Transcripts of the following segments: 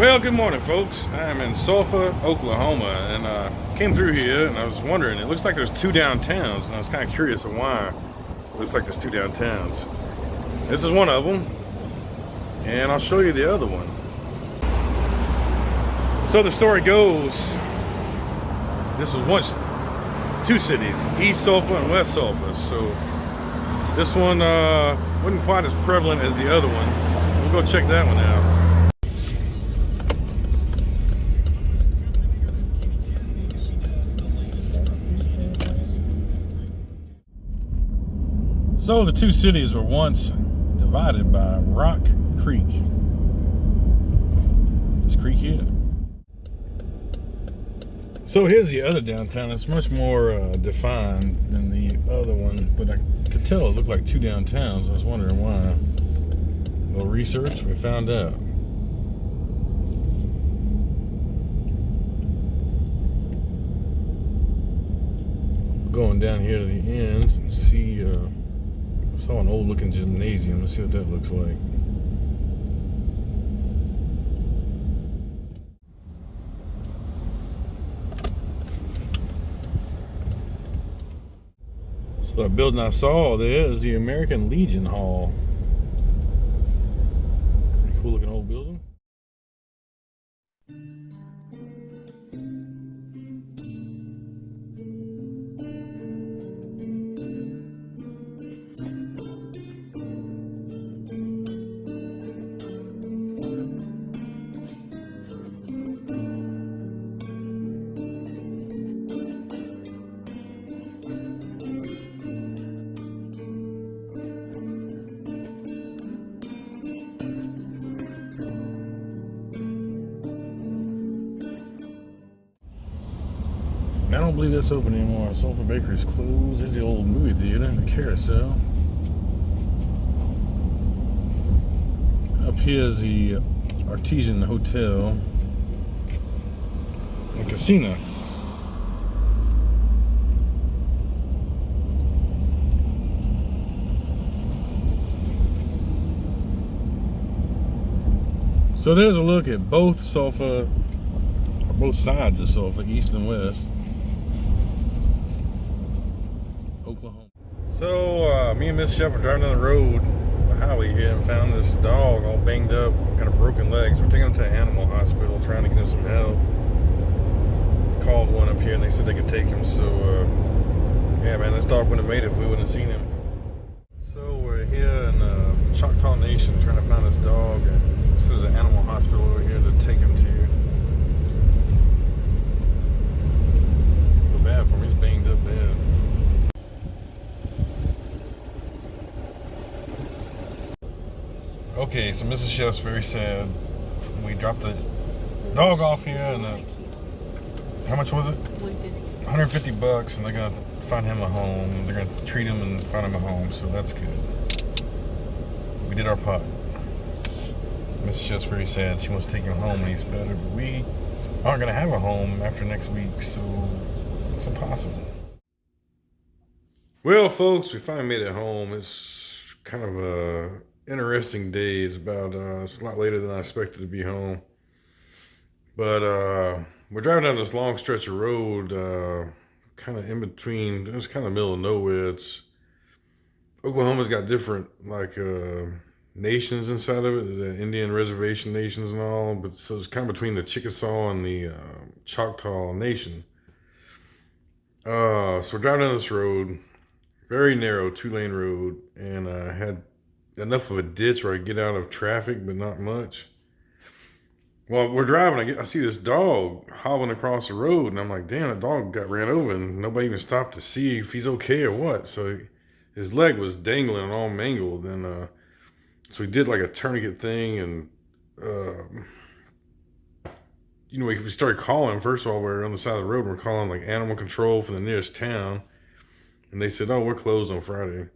Well, good morning, folks. I'm in Sulphur, Oklahoma, and came through here, and I was wondering, it looks like there's two downtowns, and I was kind of curious of why it looks like there's two downtowns. This is one of them, and I'll show you the other one. So the story goes, this was once two cities, East Sulphur and West Sulphur, so this one wasn't quite as prevalent as the other one. We'll go check that one out. So the two cities were once divided by Rock Creek. This creek here. So here's the other downtown. It's much more defined than the other one, but I could tell it looked like two downtowns. I was wondering why. A little research, we found out. Going down here to the end and see. I saw an old looking gymnasium. Let's see what that looks like. So the building I saw there is the American Legion Hall. Pretty cool looking old building. I don't believe that's open anymore. Sulphur Bakery's closed. There's the old movie theater and the carousel. Up here is the Artesian Hotel and Casino. So there's a look at both Sulphur, or both sides of Sulphur, east and west. Oklahoma. So me and Miss Chef were driving down the road, the highway here, and found this dog all banged up, kind of broken legs. We're taking him to an animal hospital, trying to get him some help. Called one up here and they said they could take him. So yeah, man, this dog wouldn't have made it if we wouldn't have seen him. So we're here in Choctaw Nation trying to find this dog, and so there's an animal hospital over here to take him to. Feel bad for him, he's banged up bad. Okay, so Mrs. Chef's very sad. We dropped the dog off here, and how much was it? $150, and they're gonna find him a home. They're gonna treat him and find him a home, so that's good. We did our part. Mrs. Chef's very sad. She wants to take him home when he's better, but we aren't gonna have a home after next week, so it's impossible. Well, folks, we finally made it home. It's kind of a interesting day. It's about it's a lot later than I expected to be home, but we're driving down this long stretch of road, kind of in between. It's kind of the middle of nowhere. It's Oklahoma's got different nations inside of it, the Indian reservation nations and all, but so it's kind of between the Chickasaw and the Choctaw Nation. So we're driving down this road, very narrow 2-lane road, and I had enough of a ditch where I get out of traffic, but not much. Well, we're driving, I see this dog hobbling across the road, and I'm like, damn, that dog got ran over, and nobody even stopped to see if he's okay or what. So his leg was dangling and all mangled, and so we did like a tourniquet thing, and you know, we started calling. First of all, we were on the side of the road, and we're calling like animal control for the nearest town, and they said, oh, we're closed on Friday.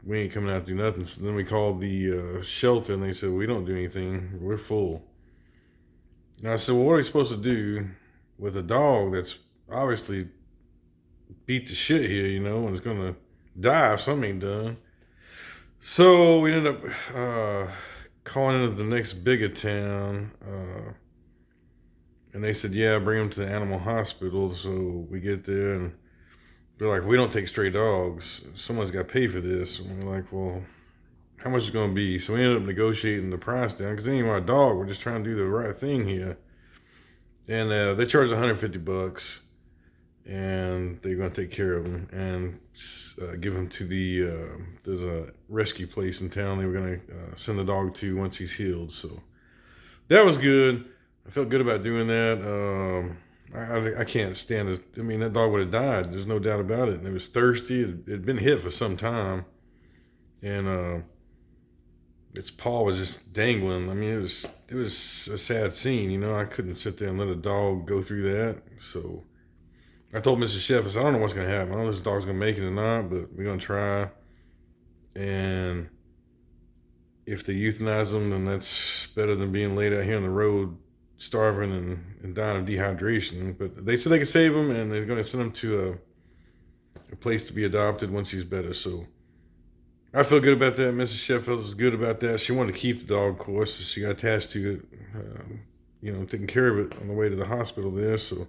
We ain't coming out to do nothing. So then we called the shelter, and they said, we don't do anything. We're full. Now I said, well, what are we supposed to do with a dog that's obviously beat the shit here, you know, and it's going to die if something ain't done? So we ended up calling into the next bigger town, and they said, yeah, bring him to the animal hospital. So we get there, and they're like, we don't take stray dogs. Someone's got to pay for this. And we're like, well, how much is it going to be? So we ended up negotiating the price down because they ain't want a dog. We're just trying to do the right thing here. And they charge $150, and they're going to take care of him and give him to there's a rescue place in town they were going to send the dog to once he's healed. So that was good. I felt good about doing that. I can't stand it. I mean, that dog would have died. There's no doubt about it. And it was thirsty. It had been hit for some time. And its paw was just dangling. I mean, it was a sad scene, you know. I couldn't sit there and let a dog go through that. So I told Mrs. Chef, I said, I don't know what's going to happen. I don't know if this dog's going to make it or not, but we're going to try. And if they euthanize them, then that's better than being laid out here on the road starving and dying of dehydration. But they said they could save him, and they're going to send him to a place to be adopted once he's better. So I feel good about that. Mrs. Sheffield was good about that. She wanted to keep the dog, of course. So she got attached to it, you know, taking care of it on the way to the hospital there. So,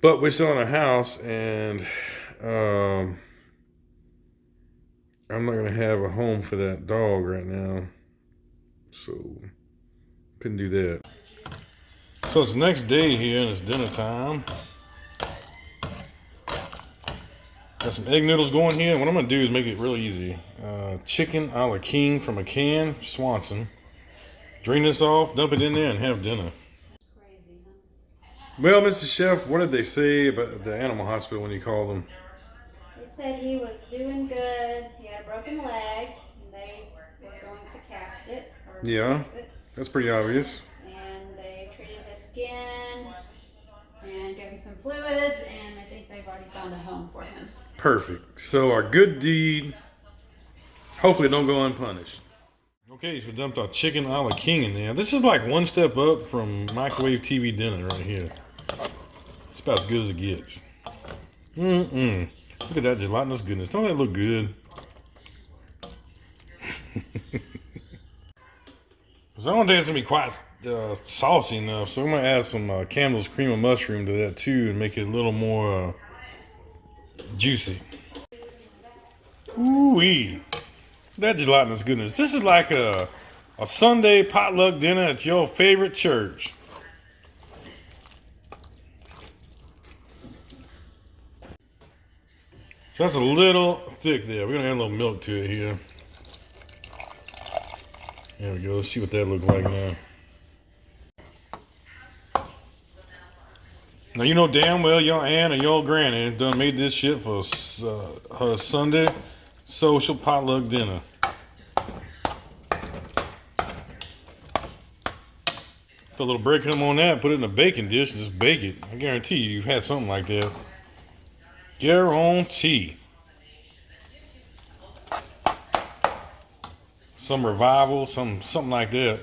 but we're selling a house, and I'm not going to have a home for that dog right now. So couldn't do that. So it's the next day here, and it's dinner time. Got some egg noodles going here. What I'm going to do is make it real easy. Chicken a la king from a can, Swanson. Drain this off, dump it in there, and have dinner. Crazy, huh? Well, Mr. Chef, what did they say about the animal hospital when you called them? They said he was doing good. He had a broken leg, and they were going to cast it or Yeah, fix it. that's pretty obvious. And they treated his skin and gave him some fluids, and I think they've already found a home for him. Perfect. So our good deed, hopefully don't go unpunished. Okay, so we dumped our chicken a la king in there. This is like one step up from microwave TV dinner right here. It's about as good as it gets. Look at that gelatinous goodness. Don't that look good? So I don't think it's going to be quite saucy enough. So we're going to add some Campbell's cream of mushroom to that too and make it a little more juicy. Ooh-wee. That gelatinous goodness. This is like a Sunday potluck dinner at your favorite church. So that's a little thick there. We're going to add a little milk to it here. There we go. Let's see what that looks like now. Now, you know damn well your aunt or your granny done made this shit for her Sunday social potluck dinner. Put a little breadcrumb on that, put it in a baking dish, and just bake it. I guarantee you've had something like that. Guarantee. Some revival, something like that.